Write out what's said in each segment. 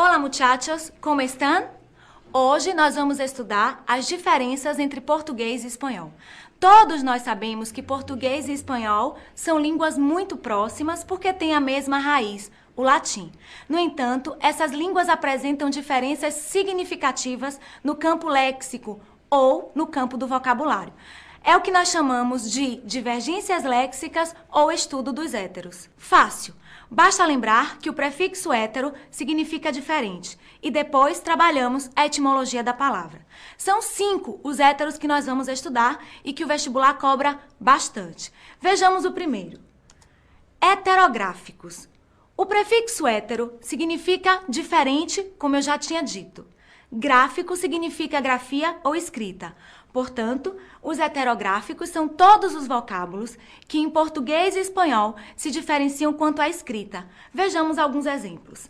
Olá, muchachos, como estão? Hoje nós vamos estudar as diferenças entre português e espanhol. Todos nós sabemos que português e espanhol são línguas muito próximas porque têm a mesma raiz, o latim. No entanto, essas línguas apresentam diferenças significativas no campo léxico ou no campo do vocabulário. É o que nós chamamos de divergências léxicas ou estudo dos héteros. Fácil. Basta lembrar que o prefixo hétero significa diferente e depois trabalhamos a etimologia da palavra. São 5 os héteros que nós vamos estudar e que o vestibular cobra bastante. Vejamos o primeiro. Heterográficos. O prefixo hétero significa diferente, como eu já tinha dito. Gráfico significa grafia ou escrita. Portanto, os heterográficos são todos os vocábulos que em português e espanhol se diferenciam quanto à escrita. Vejamos alguns exemplos.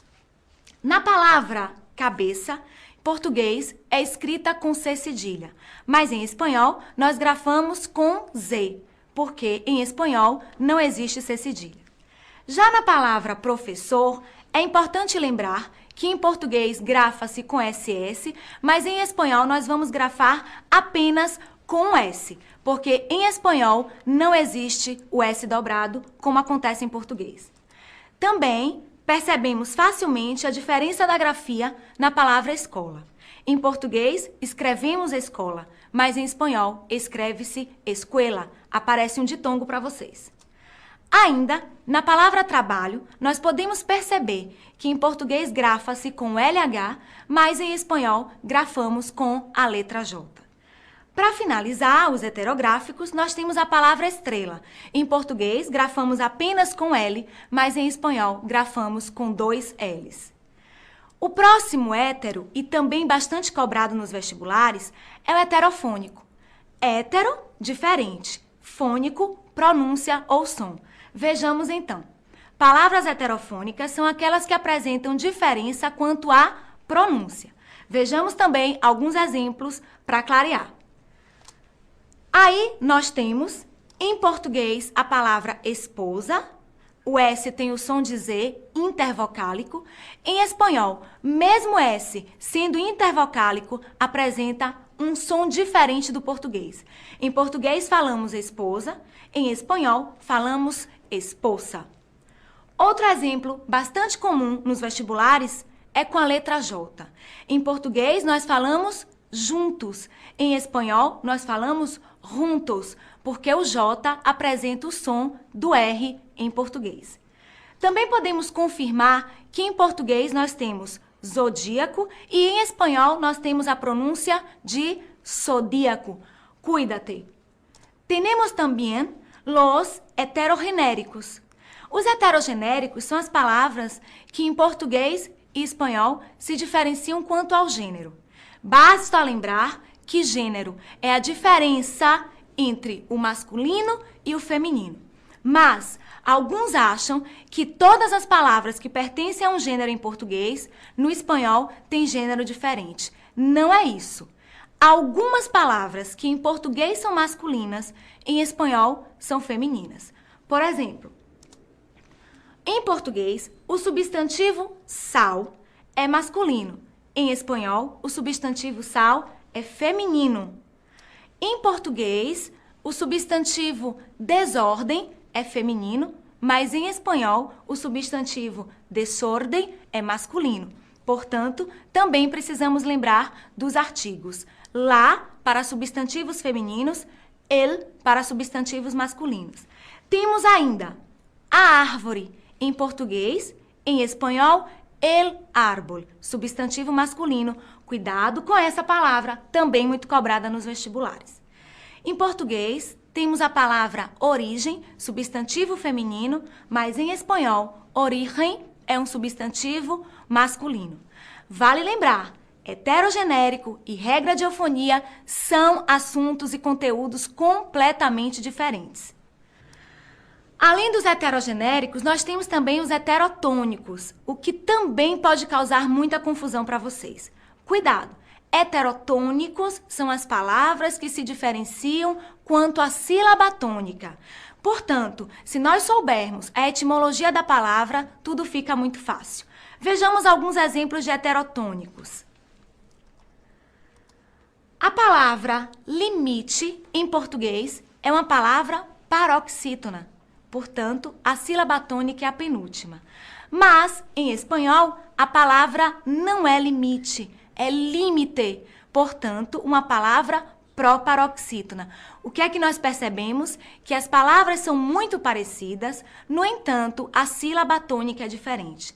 Na palavra cabeça, em português é escrita com C cedilha, mas em espanhol nós grafamos com Z, porque em espanhol não existe C cedilha. Já na palavra professor, é importante lembrar que em português grafa-se com SS, mas em espanhol nós vamos grafar apenas com S, porque em espanhol não existe o S dobrado, como acontece em português. Também percebemos facilmente a diferença da grafia na palavra escola. Em português, escrevemos escola, mas em espanhol escreve-se escuela. Aparece um ditongo para vocês. Ainda, na palavra trabalho, nós podemos perceber que em português grafa-se com LH, mas em espanhol grafamos com a letra J. Para finalizar os heterográficos, nós temos a palavra estrela. Em português grafamos apenas com L, mas em espanhol grafamos com 2 L's. O próximo hétero, e também bastante cobrado nos vestibulares, é o heterofônico. Hétero, diferente. Fônico, pronúncia ou som. Vejamos então. Palavras heterofônicas são aquelas que apresentam diferença quanto à pronúncia. Vejamos também alguns exemplos para clarear. Aí nós temos, em português, a palavra esposa. O S tem o som de Z intervocálico. Em espanhol, mesmo S sendo intervocálico, apresenta um som diferente do português. Em português falamos esposa, em espanhol falamos esposa. Outro exemplo bastante comum nos vestibulares é com a letra J. Em português nós falamos juntos, em espanhol nós falamos juntos, porque o J apresenta o som do R em português. Também podemos confirmar que em português nós temos zodíaco e em espanhol nós temos a pronúncia de zodíaco. Cuídate. Tenemos também los heterogenéricos. Os heterogenéricos são as palavras que em português e espanhol se diferenciam quanto ao gênero. Basta lembrar que gênero é a diferença entre o masculino e o feminino. Mas alguns acham que todas as palavras que pertencem a um gênero em português, no espanhol, têm gênero diferente. Não é isso. Algumas palavras que em português são masculinas, em espanhol são femininas. Por exemplo, em português, o substantivo sal é masculino. Em espanhol, o substantivo sal é feminino. Em português, o substantivo desordem é feminino, mas em espanhol, o substantivo desordem é masculino. Portanto, também precisamos lembrar dos artigos. La para substantivos femininos, el para substantivos masculinos. Temos ainda a árvore em português, em espanhol, el árbol, substantivo masculino. Cuidado com essa palavra, também muito cobrada nos vestibulares. Em português, temos a palavra origem, substantivo feminino, mas em espanhol, origem é um substantivo masculino. Vale lembrar, heterogenérico e regra de eufonia são assuntos e conteúdos completamente diferentes. Além dos heterogenéricos, nós temos também os heterotônicos, o que também pode causar muita confusão para vocês. Cuidado! Heterotônicos são as palavras que se diferenciam quanto à sílaba tônica. Portanto, se nós soubermos a etimologia da palavra, tudo fica muito fácil. Vejamos alguns exemplos de heterotônicos. A palavra limite, em português, é uma palavra paroxítona. Portanto, a sílaba tônica é a penúltima. Mas, em espanhol, a palavra não é limite, é límite. Portanto, uma palavra proparoxítona. O que é que nós percebemos? Que as palavras são muito parecidas, no entanto, a sílaba tônica é diferente.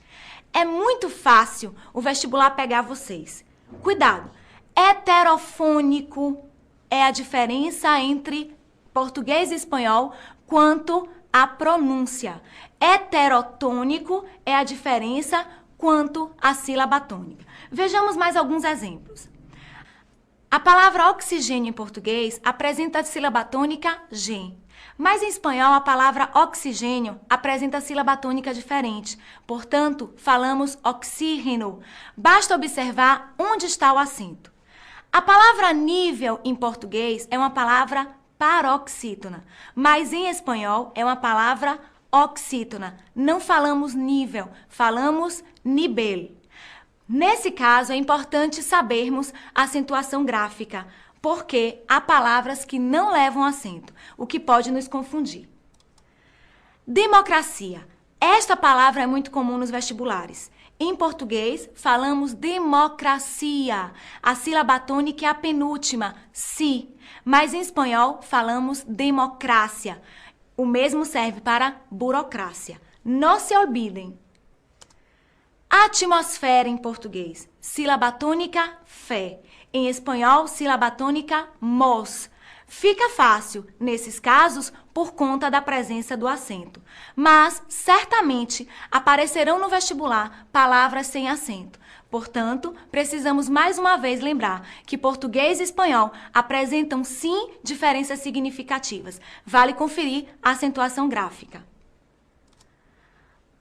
É muito fácil o vestibular pegar vocês. Cuidado! Heterofônico é a diferença entre português e espanhol quanto à pronúncia. Heterotônico é a diferença quanto à sílaba tônica. Vejamos mais alguns exemplos. A palavra oxigênio em português apresenta a sílaba tônica G, mas em espanhol a palavra oxigênio apresenta a sílaba tônica diferente. Portanto, falamos oxígeno. Basta observar onde está o acento. A palavra nível em português é uma palavra paroxítona, mas em espanhol é uma palavra oxítona. Não falamos nível, falamos nivel. Nesse caso, é importante sabermos a acentuação gráfica, porque há palavras que não levam acento, o que pode nos confundir. Democracia. Esta palavra é muito comum nos vestibulares. Em português, falamos democracia. A sílaba tônica é a penúltima, si. Mas em espanhol, falamos democracia. O mesmo serve para burocracia. Não se olvidem. Atmosfera em português, sílaba tônica, fé. Em espanhol, sílaba tônica, mos. Fica fácil, nesses casos, por conta da presença do acento. Mas, certamente, aparecerão no vestibular palavras sem acento. Portanto, precisamos mais uma vez lembrar que português e espanhol apresentam, sim, diferenças significativas. Vale conferir a acentuação gráfica.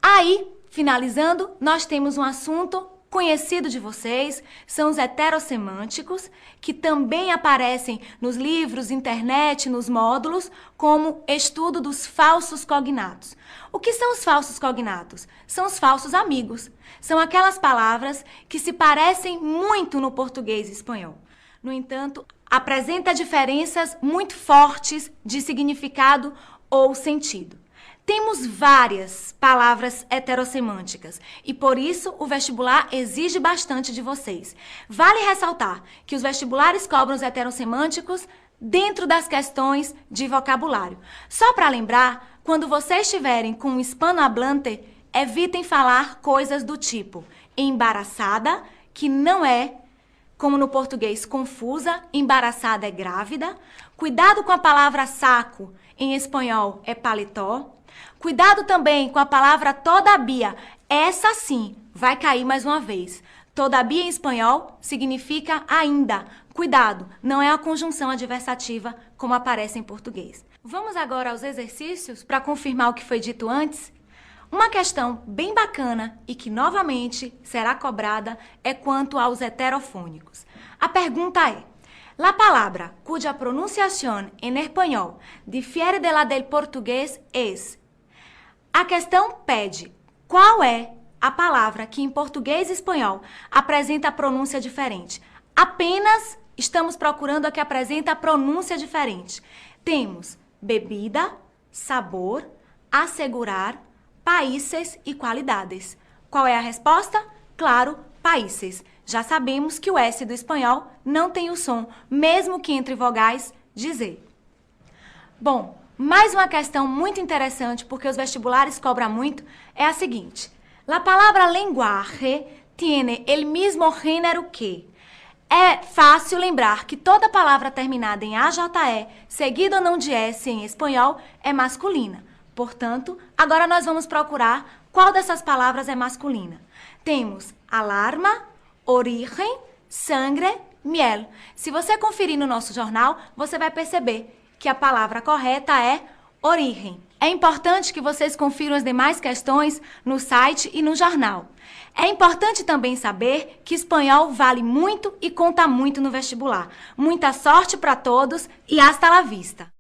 Aí, finalizando, nós temos um assunto conhecido de vocês, são os heterossemânticos, que também aparecem nos livros, internet, nos módulos, como estudo dos falsos cognatos. O que são os falsos cognatos? São os falsos amigos. São aquelas palavras que se parecem muito no português e espanhol. No entanto, apresenta diferenças muito fortes de significado ou sentido. Temos várias palavras heterossemânticas e, por isso, o vestibular exige bastante de vocês. Vale ressaltar que os vestibulares cobram os heterossemânticos dentro das questões de vocabulário. Só para lembrar, quando vocês estiverem com um hispanohablante, evitem falar coisas do tipo embaraçada, que não é, como no português, confusa, embaraçada é grávida. Cuidado com a palavra saco, em espanhol é paletó. Cuidado também com a palavra todavia. Essa sim vai cair mais uma vez. Todavia em espanhol significa ainda. Cuidado, não é a conjunção adversativa como aparece em português. Vamos agora aos exercícios para confirmar o que foi dito antes? Uma questão bem bacana e que novamente será cobrada é quanto aos heterofônicos. A pergunta é: la palabra cuya pronunciación en español difiere de la del portugués es. A questão pede qual é a palavra que em português e espanhol apresenta a pronúncia diferente. Apenas estamos procurando a que apresenta a pronúncia diferente. Temos bebida, sabor, assegurar, países e qualidades. Qual é a resposta? Claro, países. Já sabemos que o S do espanhol não tem o som, mesmo que entre vogais, dizer. Bom, mais uma questão muito interessante, porque os vestibulares cobram muito, é a seguinte. La palabra lenguaje tiene el mismo género que. É fácil lembrar que toda palavra terminada em AJE, seguida ou não de S em espanhol, é masculina. Portanto, agora nós vamos procurar qual dessas palavras é masculina. Temos alarma, origem, sangre, miel. Se você conferir no nosso jornal, você vai perceber que a palavra correta é origem. É importante que vocês confiram as demais questões no site e no jornal. É importante também saber que espanhol vale muito e conta muito no vestibular. Muita sorte para todos e hasta la vista!